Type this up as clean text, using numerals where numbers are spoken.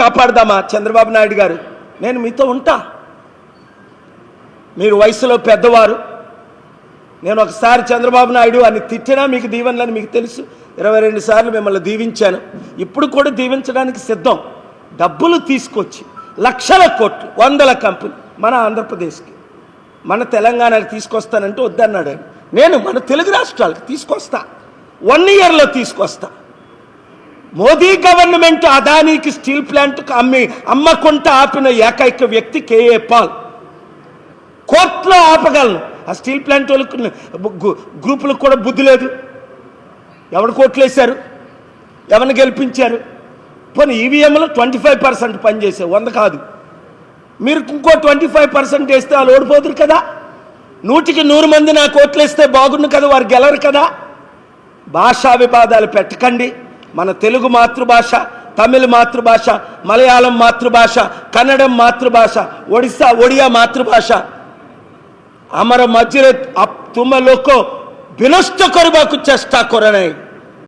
కాపాడదామా చంద్రబాబు నాయుడు గారు? నేను మీతో ఉంటా. మీరు వయసులో పెద్దవారు. నేను ఒకసారి చంద్రబాబు నాయుడు అని తిట్టినా మీకు దీవెనలని మీకు తెలుసు. 22 సార్లు మిమ్మల్ని దీవించాను. ఇప్పుడు కూడా దీవించడానికి సిద్ధం. డబ్బులు తీసుకొచ్చి లక్షల కోట్లు, 100 కంపెనీ మన ఆంధ్రప్రదేశ్కి, మన తెలంగాణకి తీసుకొస్తానంటే వద్దన్నాడు ఆయన. నేను మన తెలుగు రాష్ట్రాలకు తీసుకొస్తా, 1 ఇయర్లో తీసుకొస్తా. మోదీ గవర్నమెంట్ అదానీకి స్టీల్ ప్లాంట్కి అమ్మకుంటా ఆపిన ఏకైక వ్యక్తి కేఏ పాల్. కోర్టులో ఆపగలను. ఆ స్టీల్ ప్లాంట్ వాళ్ళకు గ్రూపులకు కూడా బుద్ధి లేదు. ఎవరు కోట్లు వేశారు, ఎవరిని గెలిపించారు? పోనీ ఈవీఎంలో 25% పనిచేసే, 100 కాదు. మీరు ఇంకో 25% వేస్తే వాళ్ళు ఓడిపోదురు కదా. 100కి 100 మంది నాకు ఓట్లు వేస్తే బాగుండు కదా, వారు గెలరు కదా. భాషా వివాదాలు పెట్టకండి. మన తెలుగు మాతృభాష, తమిళ మాతృభాష, మలయాళం మాతృభాష, కన్నడం మాతృభాష, ఒడియా మాతృభాష. আমার মজরে তুম লোক বিনষ্ট করবাকু চেষ্টা করে নাই।